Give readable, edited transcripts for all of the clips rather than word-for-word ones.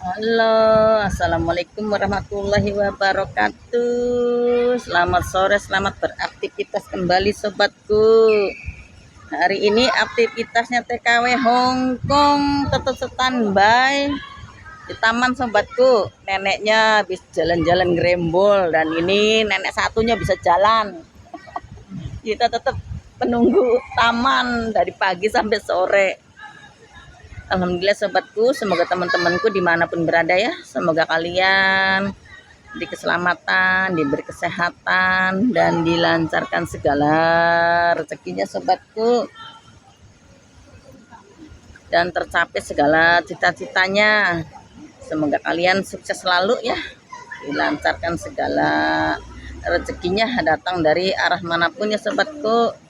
Halo, assalamualaikum warahmatullahi wabarakatuh. Selamat sore, selamat beraktivitas kembali sobatku. Hari ini aktivitasnya TKW Hongkong tetap standby di taman sobatku. Neneknya habis jalan-jalan grembol dan ini nenek satunya bisa jalan. Kita tetap menunggu taman dari pagi sampai sore. Alhamdulillah sobatku, semoga teman-temanku dimanapun berada ya, semoga kalian di keselamatan, diberi kesehatan, dan dilancarkan segala rezekinya sobatku, dan tercapai segala cita-citanya. Semoga kalian sukses selalu ya, dilancarkan segala rezekinya datang dari arah manapun ya sobatku.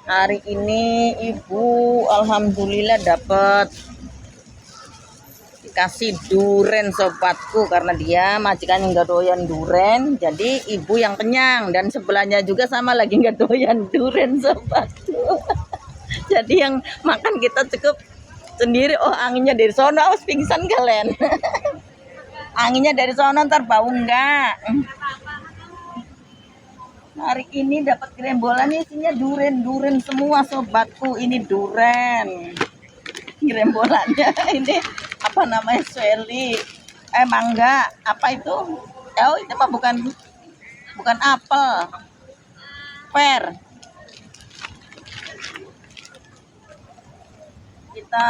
Hari ini ibu alhamdulillah dapat dikasih duren sobatku, karena dia majikan nggak doyan duren, jadi ibu yang kenyang, dan sebelahnya juga sama lagi nggak doyan duren sobatku. Jadi yang makan kita cukup sendiri. Oh, anginnya dari sono, awas pingsan kalian. Anginnya dari sono, ntar bau enggak. Hari ini dapat gerembolan, isinya duren semua sobatku. Ini duren gerembolannya. Ini apa namanya, sweli, mangga, apa itu? Oh, itu mah bukan apel, per. Kita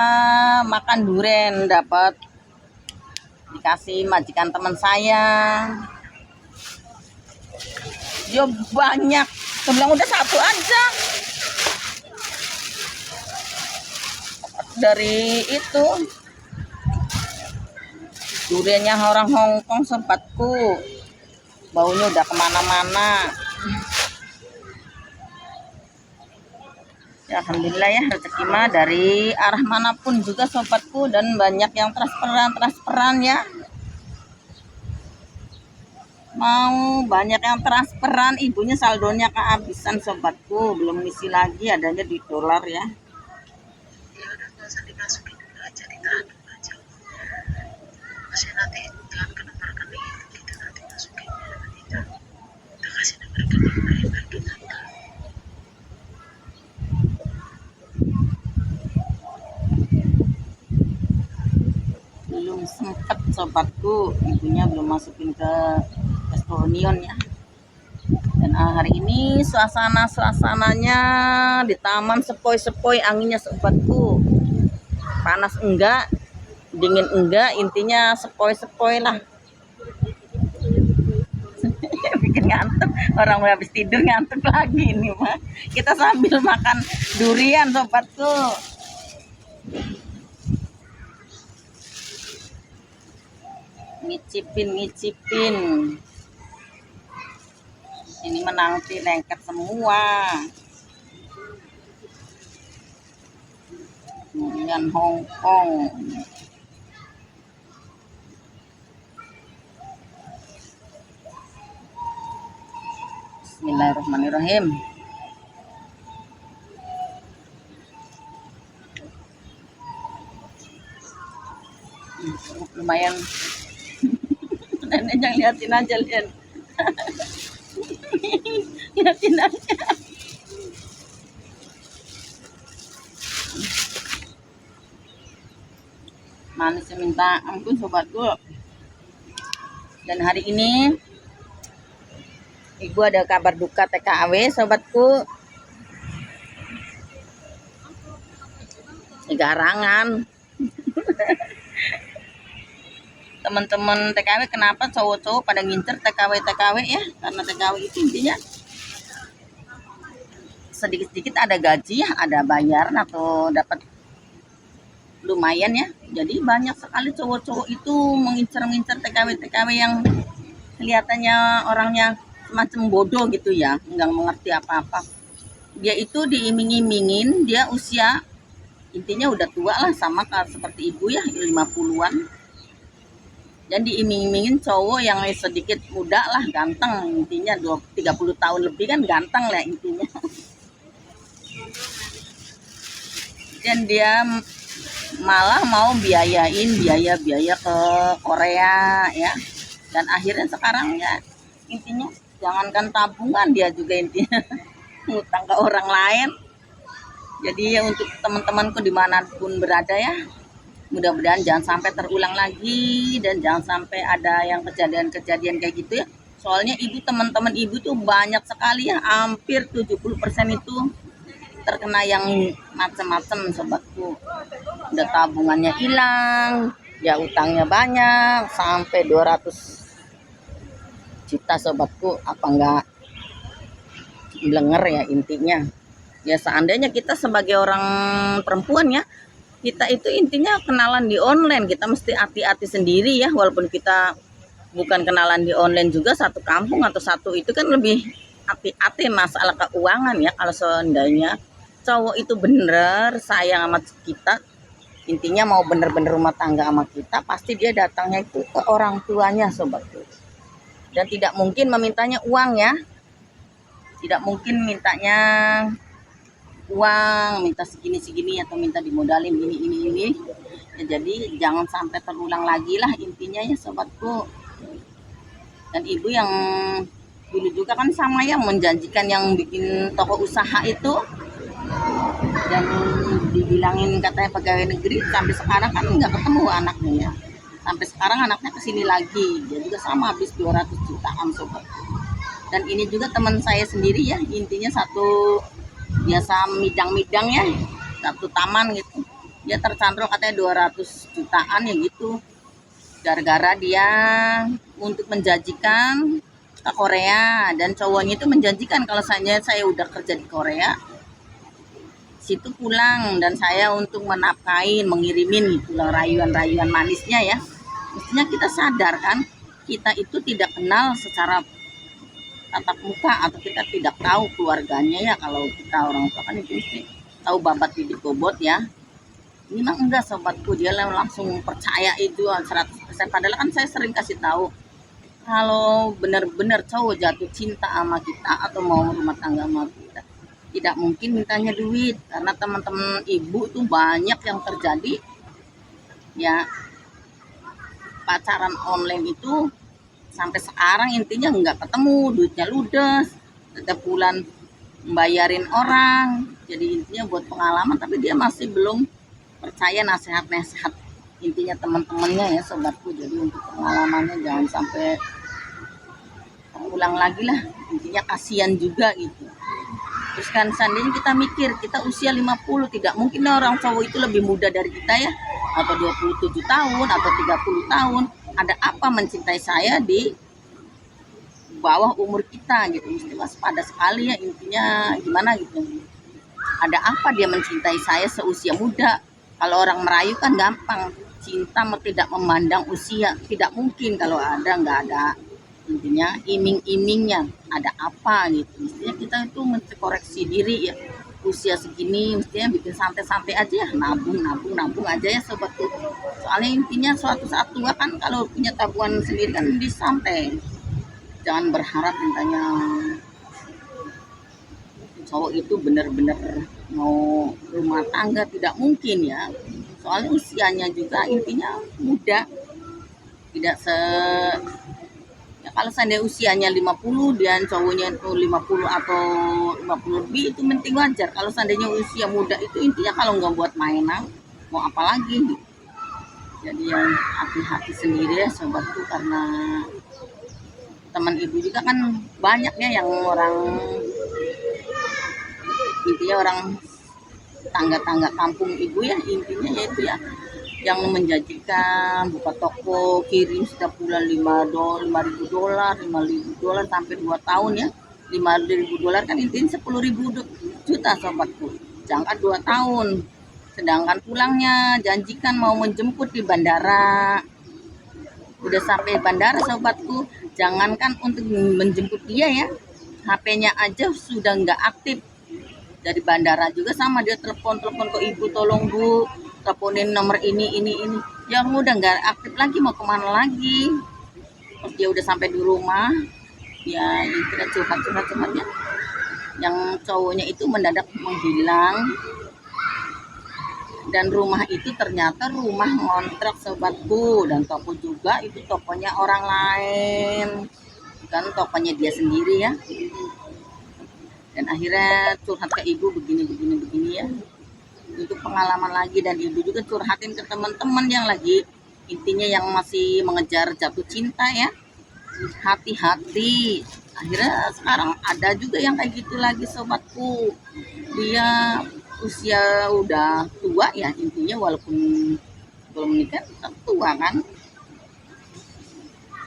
makan duren, dapat dikasih majikan teman saya. Yo banyak, saya bilang udah satu aja dari itu. Duriannya orang Hongkong sobatku, baunya udah kemana-mana. Ya, alhamdulillah ya, rezeki mah dari arah manapun juga sobatku, dan banyak yang transferan ya. Mau banyak yang transferan, ibunya saldonya kehabisan sobatku, belum ngisi lagi, adanya di dolar ya. Belum sempet sobatku, ibunya belum masukin ke Estonion ya. Dan hari ini suasananya di taman sepoi-sepoi, anginnya sobatku. Panas enggak, dingin enggak, intinya sepoi-sepoi lah. Bikin ngantuk, orang habis tidur ngantuk lagi nih mah. Kita sambil makan durian sobatku. Ngicipin. Ini menanti lengket semua. Durian Hongkong. Bismillahirrahmanirrahim. Lumayan. Nenek yang liatin aja, lihat. Liatin aja. Manisnya minta ampun sobatku. Dan hari ini ibu ada kabar duka TKW sobatku. Garangan. Teman-teman TKW, kenapa cowok-cowok pada ngincer TKW ya? Karena TKW itu intinya sedikit-sedikit ada gaji ya, ada bayaran atau dapat lumayan ya. Jadi banyak sekali cowok-cowok itu mengincar TKW yang kelihatannya orangnya semacam bodoh gitu ya, nggak mengerti apa-apa. Dia itu diiming-imingin, dia usia intinya udah tua lah, sama seperti ibu ya, 50-an. Dan diiming-imingin cowok yang sedikit muda lah, ganteng, intinya 30 tahun lebih kan ganteng lah intinya. Dan dia malah mau biaya ke Korea ya. Dan akhirnya sekarang ya intinya jangankan tabungan, dia juga intinya ngutang ke orang lain. Jadi ya untuk teman-temanku dimanapun berada ya, mudah-mudahan jangan sampai terulang lagi dan jangan sampai ada yang kejadian-kejadian kayak gitu ya. Soalnya teman-teman ibu tuh banyak sekali ya, hampir 70% itu terkena yang macam-macam sobatku. Udah tabungannya hilang, ya utangnya banyak sampai 200 juta sobatku, apa enggak blenger ya intinya. Ya seandainya kita sebagai orang perempuan ya, kita itu intinya kenalan di online, kita mesti hati-hati sendiri ya, walaupun kita bukan kenalan di online juga, satu kampung atau satu itu kan lebih hati-hati masalah keuangan ya. Kalau seandainya cowok itu bener sayang sama kita, intinya mau bener-bener rumah tangga sama kita, pasti dia datangnya itu ke orang tuanya sobatku. Dan tidak mungkin memintanya uang ya, tidak mungkin mintanya uang, minta segini atau minta dimodalin ini ya. Jadi jangan sampai terulang lagi lah intinya ya sobatku. Dan ibu yang dulu juga kan sama ya, menjanjikan yang bikin toko usaha itu, dan dibilangin katanya pegawai negeri, sampai sekarang kan nggak ketemu anaknya ya. Sampai sekarang anaknya kesini lagi, dia juga sama habis 200 jutaan sobat. Dan ini juga teman saya sendiri ya, intinya satu biasa midang-midang ya, satu taman gitu, dia tercantrol katanya 200 jutaan ya gitu, gara-gara dia untuk menjanjikan ke Korea. Dan cowoknya itu menjanjikan kalau saya udah kerja di Korea situ pulang, dan saya untuk menafkain, mengirimin gitu loh, rayuan-rayuan manisnya ya. Mestinya kita sadar kan, kita itu tidak kenal secara tatap muka, atau kita tidak tahu keluarganya ya. Kalau kita orang tua kan itu mesti tahu babat bibit bobot ya. Ini mah enggak sobatku, dia langsung percaya itu 100%. Padahal kan saya sering kasih tahu, kalau benar-benar cowok jatuh cinta sama kita atau mau rumah tangga sama kita, tidak mungkin mintanya duit. Karena teman-teman ibu tuh banyak yang terjadi ya, pacaran online itu sampai sekarang intinya nggak ketemu, duitnya ludes, setiap bulan membayarin orang. Jadi intinya buat pengalaman, tapi dia masih belum percaya nasihat-nasihat intinya teman-temannya ya sobatku. Jadi untuk pengalamannya jangan sampai ulang lagi lah, intinya kasihan juga gitu. Terus kan seandainya kita mikir, kita usia 50, tidak mungkin orang cowok itu lebih muda dari kita ya, atau 27 tahun atau 30 tahun. Ada apa mencintai saya di bawah umur kita gitu, mesti waspada sekali ya intinya. Gimana gitu, ada apa dia mencintai saya seusia muda? Kalau orang merayu kan gampang, cinta tidak memandang usia, tidak mungkin. Kalau ada, nggak ada intinya iming-imingnya, ada apa gitu. Mestinya kita itu mesti koreksi diri ya, usia segini mestinya bikin santai-santai aja ya, nabung aja ya sobatku. Soalnya intinya suatu saat tua kan, kalau punya tabungan sendiri kan di santai. Jangan berharap mintanya cowok itu benar-benar mau rumah tangga, tidak mungkin ya. Soalnya usianya juga intinya muda, tidak ya. Kalau seandainya usianya 50 dan cowoknya itu 50 atau 50 lebih, itu penting wajar. Kalau seandainya usia muda itu intinya kalau nggak buat mainan, mau apa lagi gitu. Jadi yang hati-hati sendiri ya sobatku, karena teman ibu juga kan banyaknya yang orang intinya orang tangga-tangga kampung ibu ya, intinya yaitu ya yang menjanjikan buka toko, kirim setiap bulan $5.000 sampai 2 tahun ya. $5.000 kan intinya 10.000 juta sobatku, jangka 2 tahun. Sedangkan pulangnya janjikan mau menjemput di bandara. Udah sampai bandara sobatku, jangankan untuk menjemput dia ya, HP-nya aja sudah nggak aktif. Dari bandara juga sama, dia telepon ke ibu, tolong bu, teleponin nomor ini. Yang udah nggak aktif lagi, mau kemana lagi. Pas dia udah sampai di rumah, ya kita curhat-curhatnya. Yang cowoknya itu mendadak menghilang, Dan rumah itu ternyata rumah ngontrak sobatku, dan toko juga itu tokonya orang lain, kan tokonya dia sendiri ya. Dan akhirnya curhat ke ibu begini ya, untuk pengalaman lagi. Dan ibu juga curhatin ke teman-teman yang lagi intinya yang masih mengejar jatuh cinta ya, hati-hati. Akhirnya sekarang ada juga yang kayak gitu lagi sobatku, dia usia udah tua ya, intinya walaupun belum menikah tetap tua kan,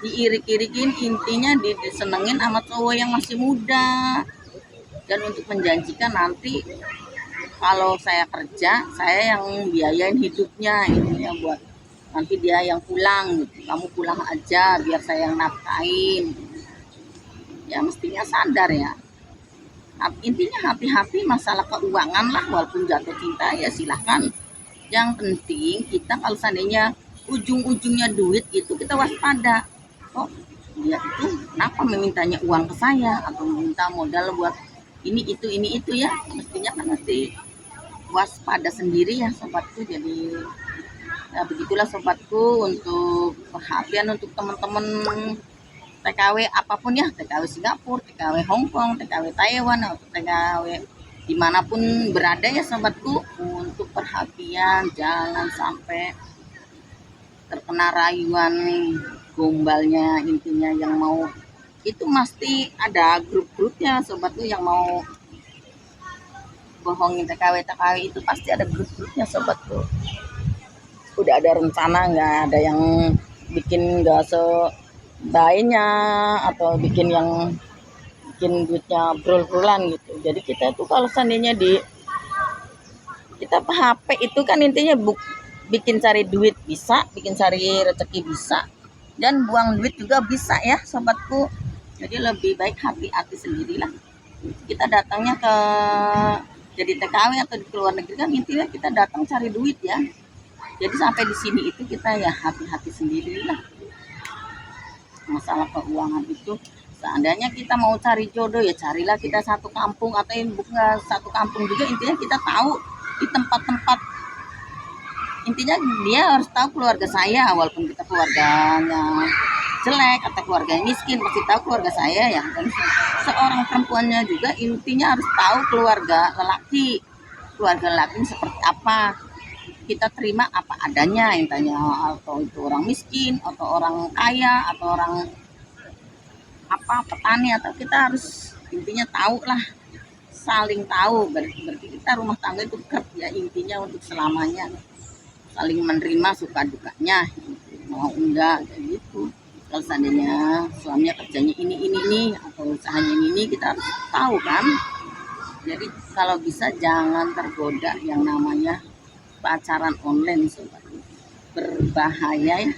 diirik-irikin, intinya disenengin sama cowok yang masih muda. Dan untuk menjanjikan nanti kalau saya kerja, saya yang biayain hidupnya, intinya buat nanti dia yang pulang gitu. Kamu pulang aja biar saya yang nafkain. Ya mestinya sadar ya. Intinya hati-hati masalah keuangan lah, walaupun jatuh cinta ya silahkan. Yang penting kita kalau seandainya ujung-ujungnya duit itu kita waspada. Oh dia itu kenapa memintanya uang ke saya atau meminta modal buat ini itu ya, mestinya kan mesti waspada sendiri ya sobatku. Jadi ya begitulah sobatku, untuk perhatian untuk teman-teman TKW apapun ya, TKW Singapura, TKW Hong Kong, TKW Taiwan, atau TKW dimanapun berada ya sobatku, untuk perhatian jangan sampai terkena rayuan gombalnya. Intinya yang mau itu pasti ada grup-grupnya sobatku, yang mau bohongin TKW itu pasti ada grup-grupnya sobatku. Udah ada rencana, nggak ada yang bikin nggak sebaiknya atau bikin duitnya brol-brolan gitu. Jadi kita tuh kalau seandainya kita HP itu kan intinya bikin cari duit bisa, bikin cari rezeki bisa, dan buang duit juga bisa ya sobatku. Jadi lebih baik hati-hati sendirilah. Kita datangnya ke jadi TKW atau di luar negeri kan intinya kita datang cari duit ya. Jadi sampai di sini itu kita ya hati-hati sendirilah. Masalah keuangan itu, seandainya kita mau cari jodoh ya carilah kita satu kampung, atau bukan satu kampung juga, intinya kita tahu di tempat-tempat. Intinya dia harus tahu keluarga saya, walaupun kita keluarganya jelek atau keluarganya miskin, pasti tahu keluarga saya ya. Dan seorang perempuannya juga intinya harus tahu keluarga lelaki seperti apa, kita terima apa adanya intinya, atau itu orang miskin atau orang kaya atau orang petani, atau kita harus intinya tahu lah, saling tahu. Berarti kita rumah tangga itu kerja intinya untuk selamanya, saling menerima suka dukanya, mau enggak kayak gitu. Kalau seandainya suaminya kerjanya ini atau usahanya ini, kita harus tahu kan. Jadi kalau bisa jangan tergoda yang namanya pacaran online sobat, berbahaya ya.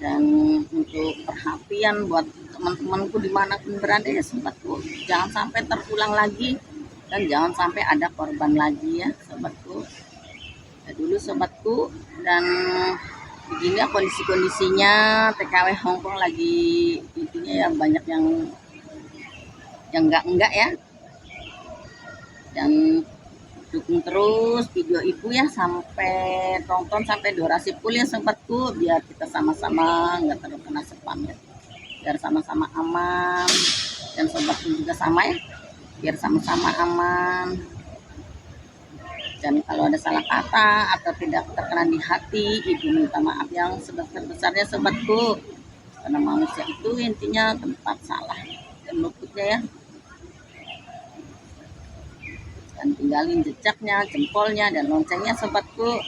Dan untuk perhatian buat teman-temanku dimanapun berada ya sobatku, jangan sampai terulang lagi dan jangan sampai ada korban lagi ya sobatku. Ya dulu sobatku, dan begini ya kondisinya TKW Hong Kong lagi, intinya ya banyak yang enggak ya. Dan dukung terus video ibu ya, sampai tonton sampai durasi full ya sobatku, biar kita sama-sama nggak terkena spam ya, biar sama-sama aman. Dan sobatku juga sama ya, biar sama-sama aman. Dan kalau ada salah kata atau tidak terkena di hati, ibu minta maaf yang sebesar-besarnya sobatku, karena manusia itu intinya tempat salah dan luputnya ya. Dan tinggalin jejaknya, jempolnya, dan loncengnya sobatku,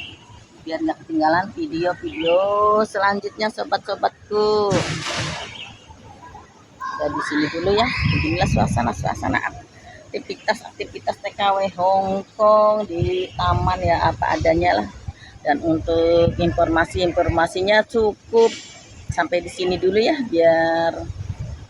biar nggak ketinggalan video-video selanjutnya sobat-sobatku. Dan di sini dulu ya, beginilah suasana aktivitas TKW Hong Kong di taman ya, apa adanya lah. Dan untuk informasinya cukup sampai di sini dulu ya, biar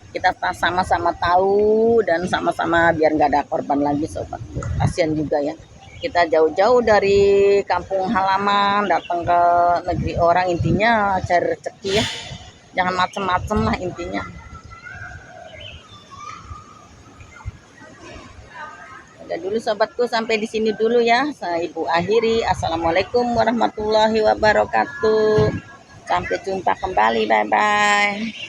kita sama-sama tahu dan sama-sama biar nggak ada korban lagi sobat. Kasian juga ya, kita jauh-jauh dari kampung halaman datang ke negeri orang, intinya cari rezeki ya, jangan macem-macem lah intinya. Udah dulu sobatku, sampai di sini dulu ya. Saya Ibu akhiri. Assalamualaikum warahmatullahi wabarakatuh. Sampai jumpa kembali. Bye bye.